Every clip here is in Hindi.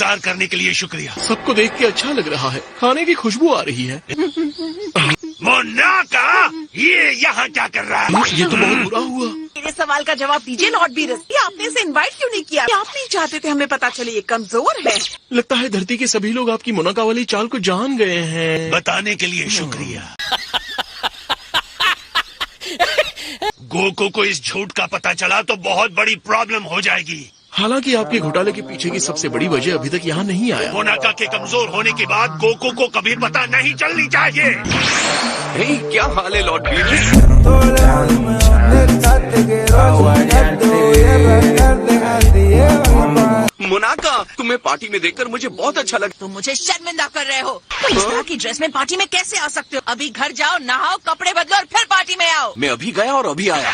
इंतजार करने के लिए शुक्रिया। सबको देख के अच्छा लग रहा है, खाने की खुशबू आ रही है। मोनाका, ये यहाँ क्या कर रहा है? ये तो बहुत बुरा हुआ। मेरे सवाल का जवाब दीजिए लॉर्ड बीरस। ये आपने इसे इनवाइट क्यों नहीं किया? आप नहीं चाहते थे हमें पता चले ये कमजोर है? लगता है धरती के सभी लोग आपकी मोनाका वाली चाल को जान गए हैं। बताने के लिए शुक्रिया। गोकू को इस झूठ का पता चला तो बहुत बड़ी प्रॉब्लम हो जाएगी। हालांकि आपके घोटाले के पीछे की सबसे बड़ी वजह अभी तक यहाँ नहीं आया। मोनाका के कमजोर होने की बात गोकू को कभी पता नहीं चलनी चाहिए। हे, क्या हाल है लॉर्ड बीरस? मोनाका, तुम्हें पार्टी में देखकर मुझे बहुत अच्छा लगा। तुम मुझे शर्मिंदा कर रहे हो। तुम इस तरह की ड्रेस में पार्टी में कैसे आ सकते हो? अभी घर जाओ, नहाओ, कपड़े बदलो और फिर पार्टी में आओ। मैं अभी गया और अभी आया।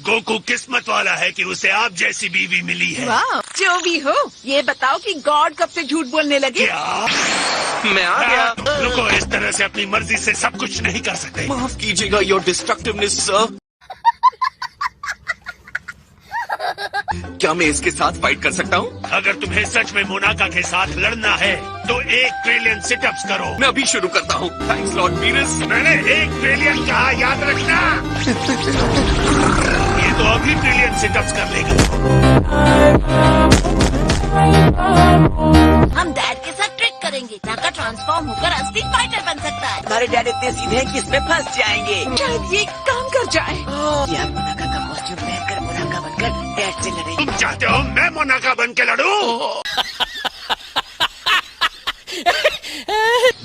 गोकू किस्मत वाला है कि उसे आप जैसी बीवी मिली है। वाह, जो भी हो, ये बताओ कि गॉड कब से झूठ बोलने लगे? क्या? मैं आ गया। रुको, इस तरह से अपनी मर्जी से सब कुछ नहीं कर सकते। माफ कीजिएगा योर डिस्ट्रक्टिवनेस सर। क्या मैं इसके साथ फाइट कर सकता हूँ? अगर तुम्हें सच में मोनाका के साथ लड़ना है तो 1 ट्रिलियन सिटअप्स करो। मैं अभी शुरू करता हूँ। Thanks Lord Beerus. मैंने 1 ट्रिलियन कहा, याद रखना। ये तो अभी ट्रिलियन सिटअप्स कर लेगा। हम डैड के साथ ट्रिक करेंगे। नाका ट्रांसफॉर्म होकर असली फाइटर बन सकता है। हमारे डैड इतने सीधे हैं कि इसमें फंस जाएंगे। शायद ये काम कर जाए। या मोनाका का कॉस्ट्यूम पहनकर मोनाका बनकर डैड से लड़ेंगे। तुम चाहते हो मैं मोनाका बन के लड़ूं?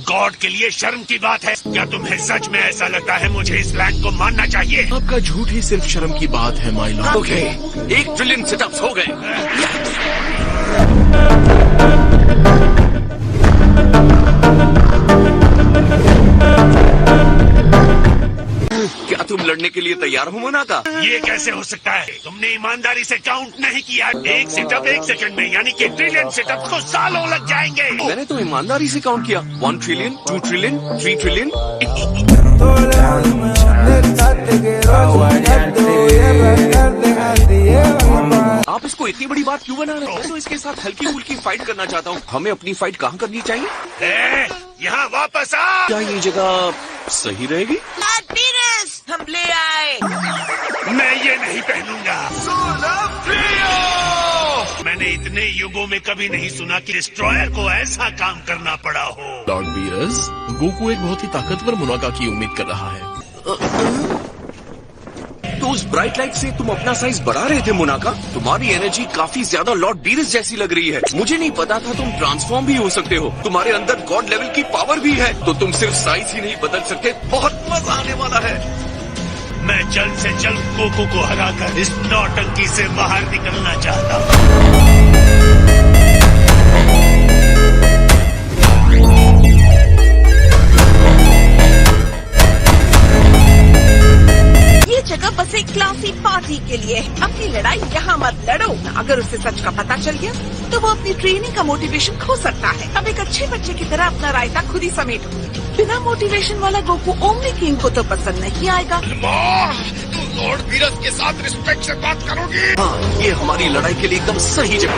गॉड के लिए शर्म की बात है। क्या तुम्हें सच में ऐसा लगता है मुझे इस लैंड को मानना चाहिए? आपका झूठ ही सिर्फ शर्म की बात है my Lord. Okay, 1 trillion sit-ups हो गए। क्या तुम लड़ने के लिए तैयार हो मोनाका? ये कैसे हो सकता है? तुमने ईमानदारी से काउंट नहीं किया। 1 सिटअप 1 सेकंड में, यानी कि ट्रिलियन सिटअप को सालों लग जाएंगे। मैंने तो ईमानदारी से काउंट किया। 1 ट्रिलियन, 2 ट्रिलियन, 3 ट्रिलियन। आप इसको इतनी बड़ी बात क्यों बना रहे हो? मैं तो इसके साथ हल्की फुल्की फाइट करना चाहता हूँ। हमें अपनी फाइट कहाँ करनी चाहिए? यहाँ वापस आ। क्या ये जगह सही रहेगी? लॉर्ड बीरस, हम ले आए। मैं ये नहीं पहनूंगा। मैंने इतने युगों में कभी नहीं सुना कि डिस्ट्रॉयर को ऐसा काम करना पड़ा हो। लॉर्ड बीरस, गोकू एक बहुत ही ताकतवर मोनाका की उम्मीद कर रहा है। तो उस ब्राइट लाइट से तुम अपना साइज बढ़ा रहे थे मोनाका? तुम्हारी एनर्जी काफी ज्यादा लॉर्ड बीरस जैसी लग रही है। मुझे नहीं पता था तुम ट्रांसफॉर्म भी हो सकते हो। तुम्हारे अंदर गॉड लेवल की पावर भी है। तो तुम सिर्फ साइज ही नहीं बदल सकते। बहुत मजा आने वाला है। मैं जल्द से जल्द गोकू को हराकर इस नौटंकी से बाहर निकलना चाहता हूँ। ये जगह बस एक क्लासी पार्टी के लिए है। अपनी लड़ाई यहाँ मत लड़ो। अगर उसे सच का पता चल गया तो वो अपनी ट्रेनिंग का मोटिवेशन खो सकता है। अब एक अच्छे बच्चे की तरह अपना रायता खुद ही समेटो। बिना मोटिवेशन वाला गोकू ओमनी किंग को तो पसंद नहीं आएगा। तुम लॉर्ड बीरस के साथ रिस्पेक्ट से बात करोगी? हाँ, ये हमारी लड़ाई के लिए एकदम सही जगह।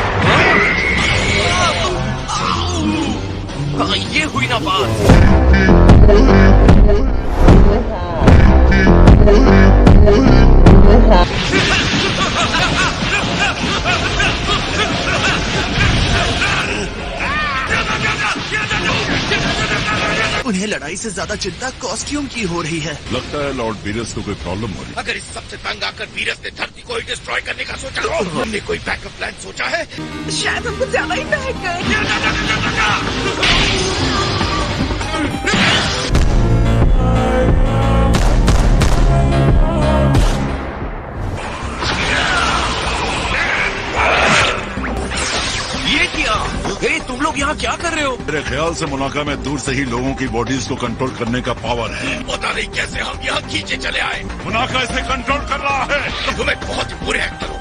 हाँ, ये हुई ना बात। उन्हें लड़ाई से ज्यादा चिंता कॉस्ट्यूम की हो रही है। लगता है लॉर्ड बीरस को कोई प्रॉब्लम हो रही है। अगर इस सबसे तंग आकर बीरस ने धरती को ही डिस्ट्रॉय करने का सोचा हो, हमने कोई बैकअप प्लान सोचा है? शायद हमको ज्यादा ही महक ये क्या? हे, तुम लोग यहाँ क्या कर रहे हो? मेरे ख्याल से मोनाका में दूर से ही लोगों की बॉडीज को कंट्रोल करने का पावर है। पता नहीं कैसे हम यहाँ खींचे चले आए। मोनाका इसे कंट्रोल कर रहा है। तुम्हें बहुत ही बुरे एक्टर हो।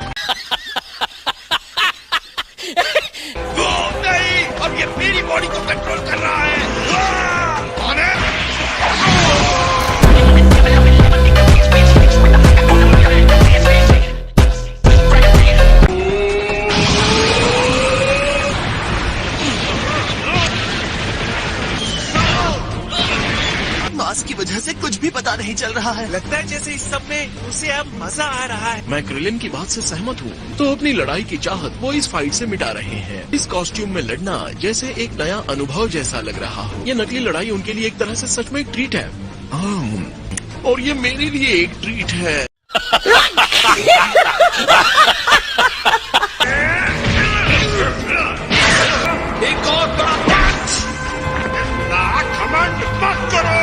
नहीं, अब ये मेरी बॉडी को कंट्रोल कर रहा है। कौन है? चल रहा है। लगता है जैसे इस सब में उसे अब मजा आ रहा है। मैं क्रिलिन की बात से सहमत हूँ। तो अपनी लड़ाई की चाहत वो इस फाइट से मिटा रहे हैं। इस कॉस्ट्यूम में लड़ना जैसे एक नया अनुभव जैसा लग रहा हो। ये नकली लड़ाई उनके लिए एक तरह से सच में एक ट्रीट है। और ये मेरे लिए एक ट्रीट है। एक और बड़ा पंच। घमंड मत करो।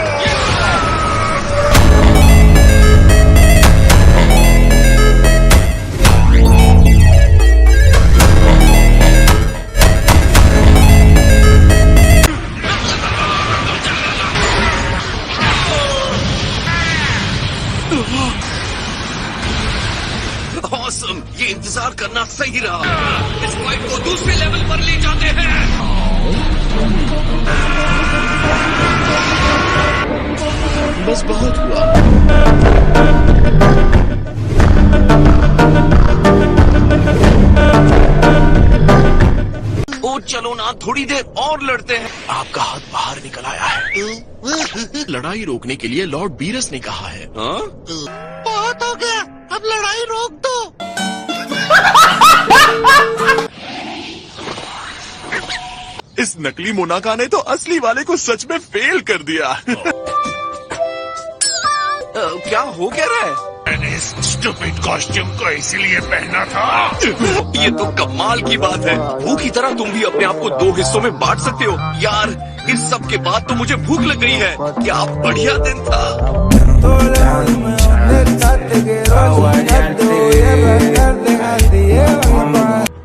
ऑसम, ये इंतजार करना सही रहा। इस फाइट को दूसरे लेवल पर ले जाते हैं। बस बहुत हुआ। ओ चलो ना, थोड़ी देर और लड़ते हैं। आपका हाथ बाहर निकल आया है। लड़ाई रोकने के लिए लॉर्ड बीरस ने कहा है। हाँ? बहुत हो गया, अब लड़ाई रोक दो। इस नकली मोनाका ने तो असली वाले को सच में फेल कर दिया। क्या हो क्या रहा है? मैंने इस स्टूपिड कॉस्ट्यूम को इसीलिए पहना था। ये तो कमाल की बात है। भूख की तरह तुम भी अपने आप को दो हिस्सों में बांट सकते हो। यार, इस सब के बाद तो मुझे भूख लग गई है। क्या बढ़िया दिन था।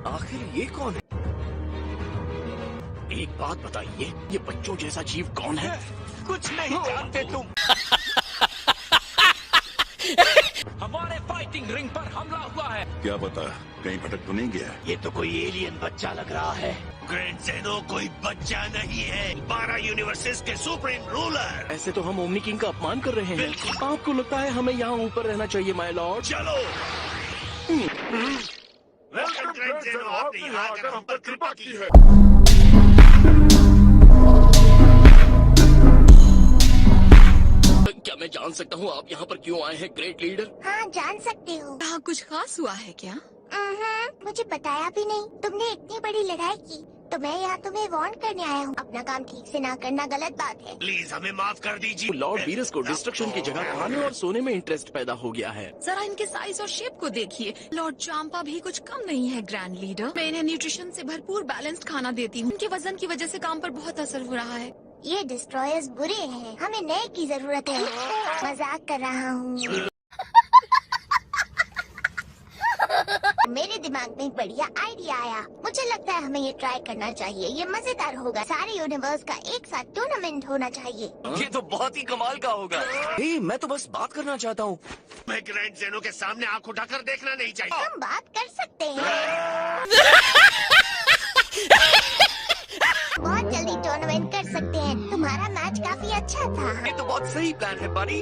आखिर ये कौन है? एक बात बताइए, ये बच्चों जैसा जीव कौन है? कुछ नहीं जानते तुम। हमारे फाइटिंग रिंग पर हमला हुआ है। क्या पता कहीं भटक तो नहीं गया। ये तो कोई एलियन बच्चा लग रहा है। ग्रैंड ज़ेनो कोई बच्चा नहीं है, 12 यूनिवर्सेस के सुप्रीम रूलर। ऐसे तो हम ओमनी किंग का अपमान कर रहे हैं। बिल्कुल। आपको लगता है हमें यहाँ ऊपर रहना चाहिए माय लॉर्ड? चलो। वेलकम ग्रैंड ज़ेनो, आपने यहाँ आकर हम पर कृपा की है। क्या मैं जान सकता हूँ आप यहाँ पर क्यों आए हैं ग्रेट लीडर? हाँ, जान सकते हो। यहाँ कुछ खास हुआ है क्या? मुझे बताया भी नहीं। तुमने इतनी बड़ी लड़ाई की तो मैं यहाँ तुम्हें वार्न करने आया हूँ। अपना काम ठीक से ना करना गलत बात है। प्लीज हमें माफ कर दीजिए। लॉर्ड बीरस को डिस्ट्रक्शन की जगह खाने और सोने में इंटरेस्ट पैदा हो गया है। जरा इनके साइज और शेप को देखिए। लॉर्ड चांपा भी कुछ कम नहीं है ग्रैंड लीडर। मैं इन्हें न्यूट्रिशन से भरपूर बैलेंस्ड खाना देती हूँ। उनके वजन की वजह से काम पर बहुत असर हो रहा है। ये डिस्ट्रॉयर्स बुरे हैं, हमें नए की जरूरत है। मजाक कर रहा हूँ। मेरे दिमाग में एक बढ़िया आइडिया आया। मुझे लगता है हमें ये ट्राई करना चाहिए। ये मजेदार होगा। सारे यूनिवर्स का एक साथ टूर्नामेंट होना चाहिए। ये तो बहुत ही कमाल का होगा। मैं तो बस बात करना चाहता हूँ। मैं ग्रैंड ज़ेनो के सामने आंख उठाकर देखना नहीं चाहिए। हम बात कर सकते हैं। बहुत जल्दी टूर्नामेंट कर सकते हैं। तुम्हारा मैच काफी अच्छा था। ये तो बहुत सही प्लान है बड़ी।